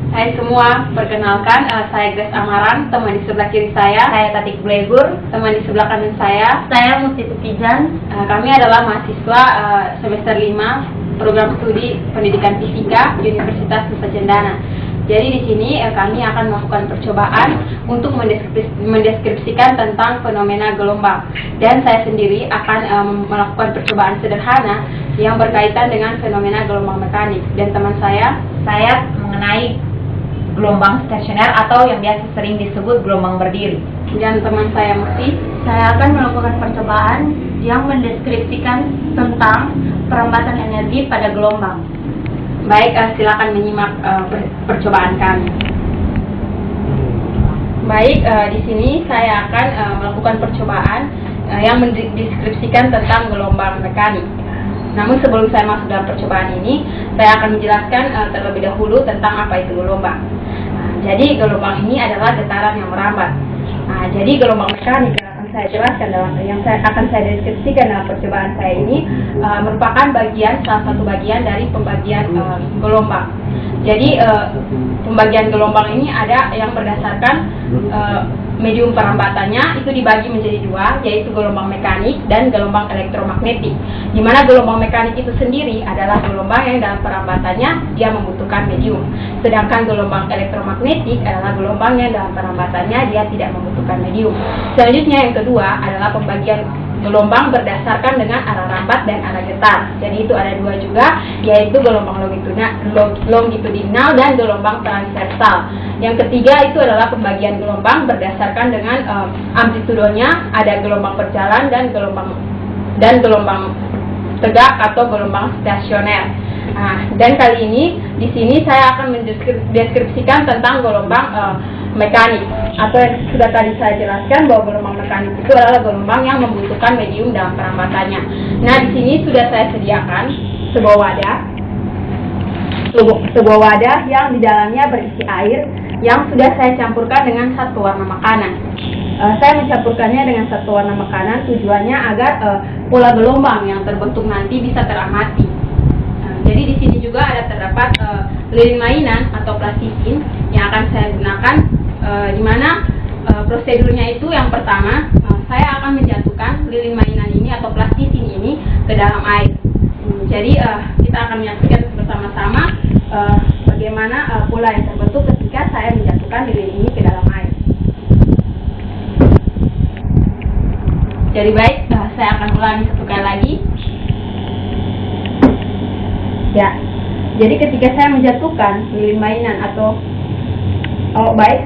Hai semua, perkenalkan saya Grace Amaran, teman di sebelah kiri saya Tatik Blegur, teman di sebelah kanan saya Musti Tukijan. Kami adalah mahasiswa semester 5 program studi pendidikan fisika Universitas Nusa Cendana. Jadi di sini kami akan melakukan percobaan untuk mendeskripsikan tentang fenomena gelombang. Dan saya sendiri akan melakukan percobaan sederhana yang berkaitan dengan fenomena gelombang mekanik. Dan teman saya mengenai gelombang stasioner atau yang biasa sering disebut gelombang berdiri. Dan teman saya Musti, saya akan melakukan percobaan yang mendeskripsikan tentang perambatan energi pada gelombang. Baik, silakan menyimak percobaan kami. Baik, di sini saya akan melakukan percobaan yang mendeskripsikan tentang gelombang mekanik. Namun sebelum saya masuk dalam percobaan ini, saya akan menjelaskan terlebih dahulu tentang apa itu gelombang. Jadi gelombang ini adalah getaran yang merambat. Jadi gelombang mekanik yang akan saya jelaskan yang akan saya deskripsikan dalam percobaan saya ini merupakan salah satu bagian dari pembagian gelombang. Jadi pembagian gelombang ini ada yang berdasarkan medium perambatannya itu dibagi menjadi dua, yaitu gelombang mekanik dan gelombang elektromagnetik. Di mana gelombang mekanik itu sendiri adalah gelombang yang dalam perambatannya dia membutuhkan medium. Sedangkan gelombang elektromagnetik adalah gelombang yang dalam perambatannya dia tidak membutuhkan medium. Selanjutnya yang kedua adalah pembagian gelombang berdasarkan dengan arah rambat dan arah getar. Jadi itu ada dua juga, yaitu gelombang longitudinal dan gelombang transversal. Yang ketiga itu adalah pembagian gelombang berdasarkan dengan amplitudonya, ada gelombang berjalan dan gelombang tegak atau gelombang stasioner. Dan kali ini di sini saya akan mendeskripsikan tentang gelombang mekanik, atau yang sudah tadi saya jelaskan bahwa gelombang mekanik itu adalah gelombang yang membutuhkan medium dalam perambatannya. Nah, di sini sudah saya sediakan sebuah wadah yang di dalamnya berisi air yang sudah saya campurkan dengan zat pewarna makanan. Saya mencampurkannya dengan zat pewarna makanan tujuannya agar pola gelombang yang terbentuk nanti bisa teramati. Jadi di sini juga terdapat lilin mainan atau plastisin yang akan saya gunakan, di mana prosedurnya itu yang pertama saya akan menjatuhkan lilin mainan ini atau plastisin ini ke dalam air. Jadi kita akan menyaksikan bersama-sama bagaimana pola yang terbentuk ketika saya menjatuhkan lilin ini ke dalam air. Jadi baik, saya akan ulangi satu kali lagi. Ya, jadi ketika saya menjatuhkan lilin mainan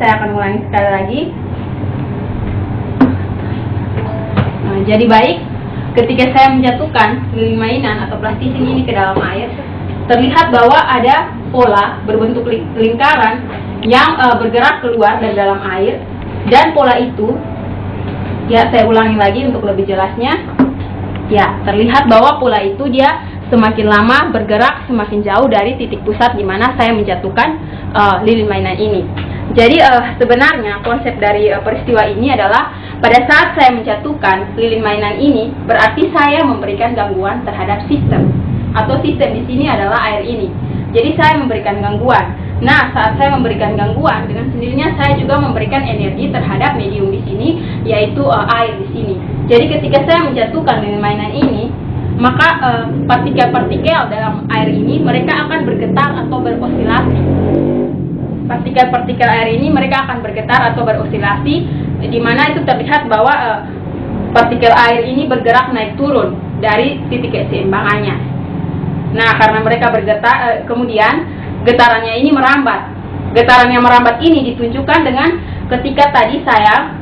saya akan ulangi sekali lagi. Jadi baik, ketika saya menjatuhkan lilin mainan atau plastisin ini ke dalam air, terlihat bahwa ada pola berbentuk lingkaran yang bergerak keluar dari dalam air, dan pola itu, ya saya ulangi lagi untuk lebih jelasnya. Ya, terlihat bahwa pola itu dia semakin lama bergerak semakin jauh dari titik pusat di mana saya menjatuhkan lilin mainan ini. Jadi sebenarnya konsep dari peristiwa ini adalah pada saat saya menjatuhkan lilin mainan ini, berarti saya memberikan gangguan terhadap sistem, atau sistem di sini adalah air ini. Jadi saya memberikan gangguan. Nah, saat saya memberikan gangguan, dengan sendirinya saya juga memberikan energi terhadap medium di sini, yaitu air di sini. Jadi ketika saya menjatuhkan lilin mainan ini, maka partikel-partikel dalam air ini mereka akan bergetar atau berosilasi. Partikel-partikel air ini mereka akan bergetar atau berosilasi, di mana itu terlihat bahwa partikel air ini bergerak naik turun dari titik keseimbangannya. Nah, karena mereka bergetar, kemudian getarannya ini merambat. Getaran yang merambat ini ditunjukkan dengan ketika tadi saya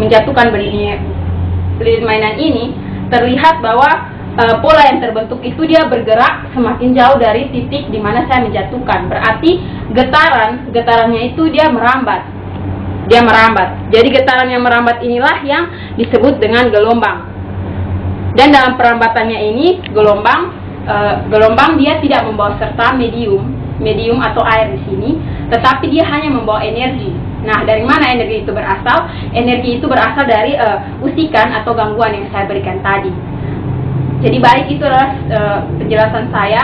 menjatuhkan lilin mainan ini, terlihat bahwa pola yang terbentuk itu dia bergerak semakin jauh dari titik di mana saya menjatuhkan. Berarti getarannya itu dia merambat. Jadi getaran yang merambat inilah yang disebut dengan gelombang. Dan dalam perambatannya ini gelombang dia tidak membawa serta medium atau air di sini, tetapi dia hanya membawa energi. Nah, dari mana energi itu berasal? Energi itu berasal dari usikan atau gangguan yang saya berikan tadi. Jadi baik, itu adalah penjelasan saya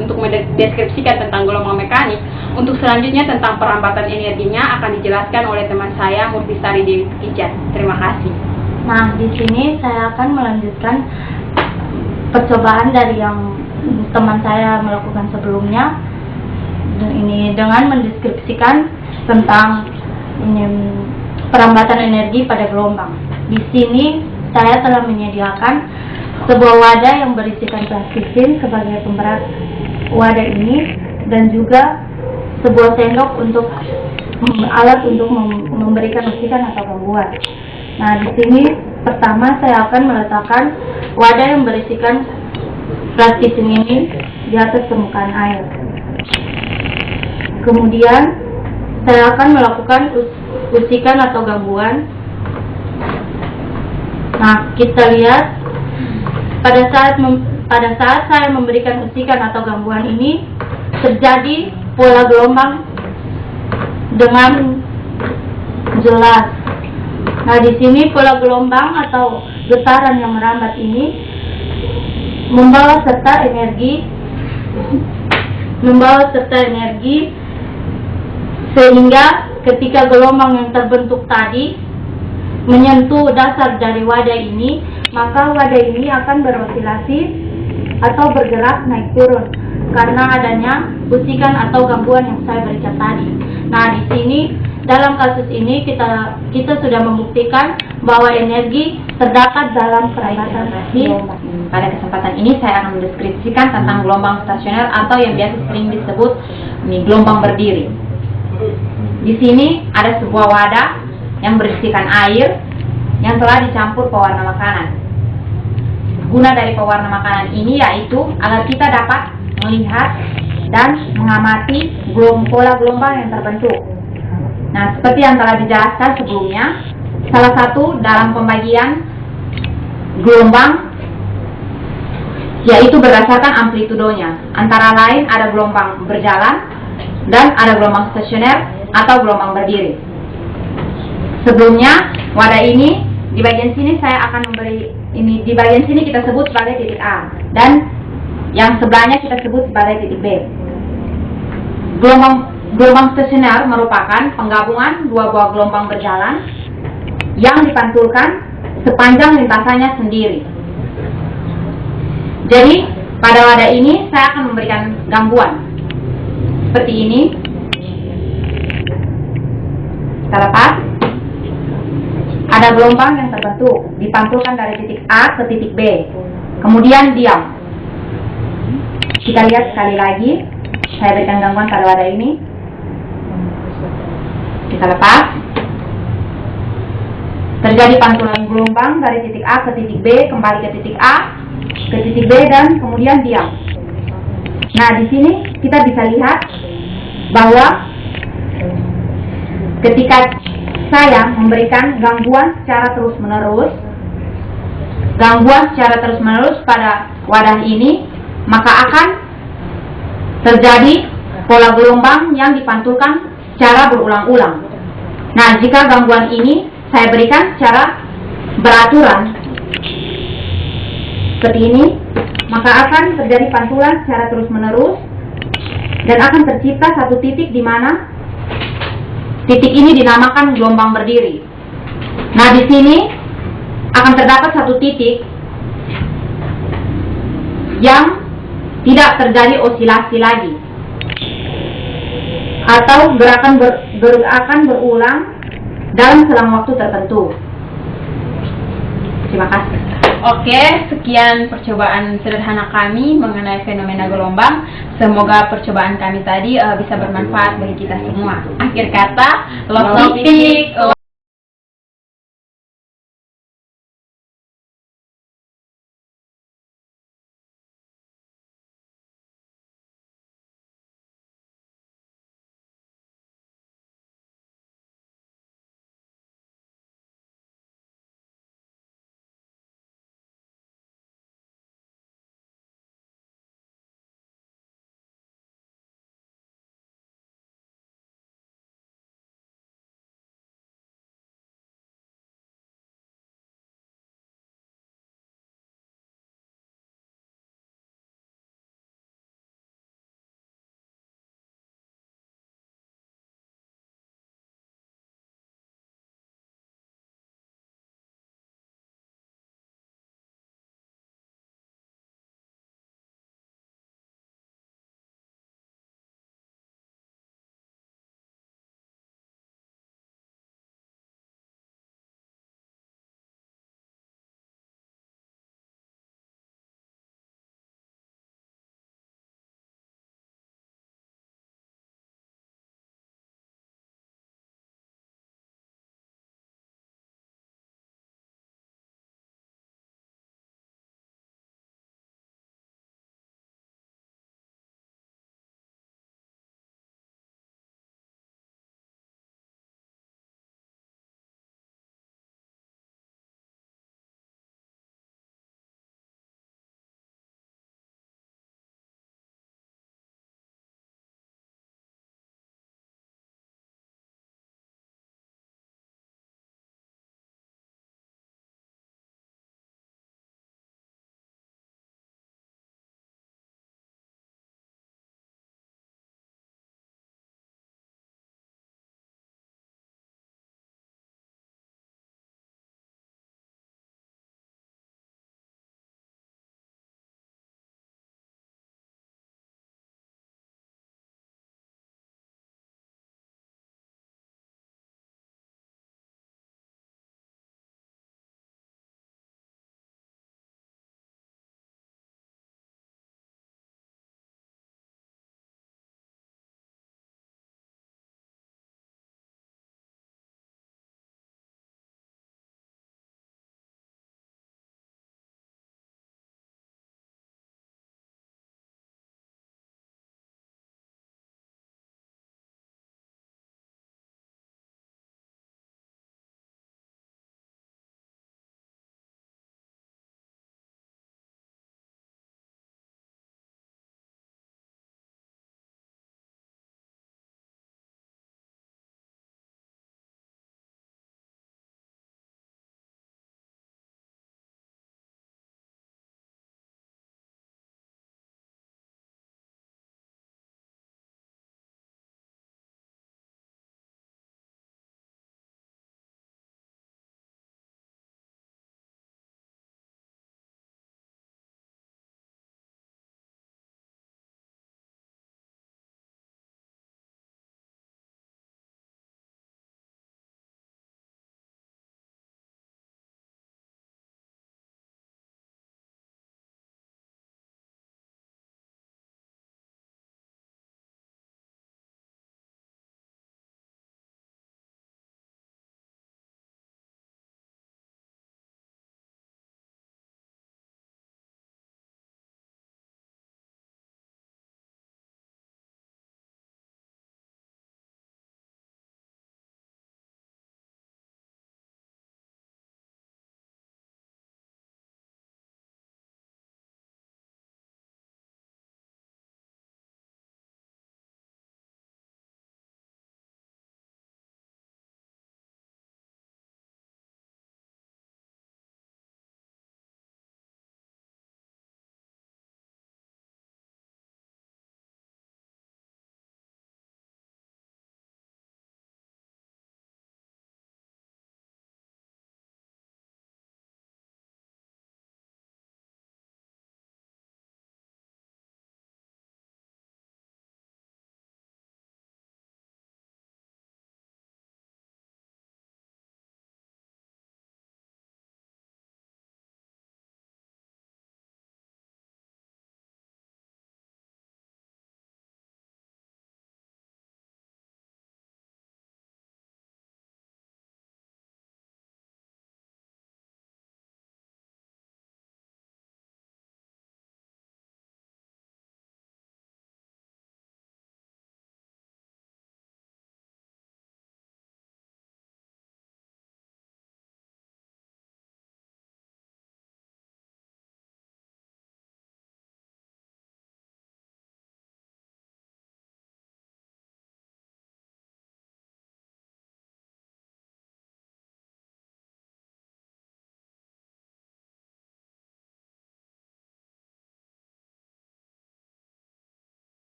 untuk mendeskripsikan tentang gelombang mekanik. untuk selanjutnya tentang perambatan energinya akan dijelaskan oleh teman saya Murtisari Dewi Kijat. Terima kasih. Nah, di sini saya akan melanjutkan percobaan dari yang teman saya melakukan sebelumnya. Ini dengan mendeskripsikan tentang perambatan energi pada gelombang. Di sini saya telah menyediakan sebuah wadah yang berisikan plastisin sebagai pemberat wadah ini, dan juga sebuah sendok untuk alat untuk memberikan masukan atau gangguan. Nah, di sini pertama saya akan meletakkan wadah yang berisikan plastisin ini di atas permukaan air. Kemudian saya akan melakukan usikan atau gangguan. Nah, kita lihat pada saat saya memberikan usikan atau gangguan ini terjadi pola gelombang dengan jelas. Nah, di sini pola gelombang atau getaran yang merambat ini membawa serta energi sehingga ketika gelombang yang terbentuk tadi menyentuh dasar dari wadah ini, maka wadah ini akan berosilasi atau bergerak naik turun karena adanya usikan atau gangguan yang saya berikan tadi. Nah, di sini dalam kasus ini kita sudah membuktikan bahwa energi terdapat dalam perambatan gelombang. Pada kesempatan ini saya akan mendeskripsikan tentang gelombang stasioner atau yang biasa sering disebut gelombang berdiri. Di sini ada sebuah wadah yang berisikan air yang telah dicampur pewarna makanan. Guna dari pewarna makanan ini yaitu agar kita dapat melihat dan mengamati pola gelombang yang terbentuk. Nah, seperti yang telah dijelaskan sebelumnya, salah satu dalam pembagian gelombang yaitu berdasarkan amplitudonya. Antara lain ada gelombang berjalan dan ada gelombang stasioner atau gelombang berdiri. Sebelumnya, wadah ini di bagian sini saya akan memberi di bagian sini kita sebut sebagai titik A dan yang sebelahnya kita sebut sebagai titik B. Gelombang stasioner merupakan penggabungan dua buah gelombang berjalan yang dipantulkan sepanjang lintasannya sendiri. Jadi, pada wadah ini saya akan memberikan gangguan seperti ini. Kita lepas. Ada gelombang yang terbentuk, dipantulkan dari titik A ke titik B, kemudian diam. Kita lihat sekali lagi, saya berikan gangguan pada wadah ini. Kita lepas. Terjadi pantulan gelombang dari titik A ke titik B, kembali ke titik A, ke titik B, dan kemudian diam. Nah, di sini kita bisa lihat bahwa ketika saya memberikan gangguan secara terus-menerus pada wadah ini, maka akan terjadi pola gelombang yang dipantulkan secara berulang-ulang. Nah, jika gangguan ini saya berikan secara beraturan seperti ini, maka akan terjadi pantulan secara terus-menerus dan akan tercipta satu titik di mana titik ini dinamakan gelombang berdiri. Nah, di sini akan terdapat satu titik yang tidak terjadi osilasi lagi, atau gerakan akan berulang dalam selang waktu tertentu. Terima kasih. Oke, sekian percobaan sederhana kami mengenai fenomena gelombang. Semoga percobaan kami tadi bisa bermanfaat bagi kita semua. Akhir kata, love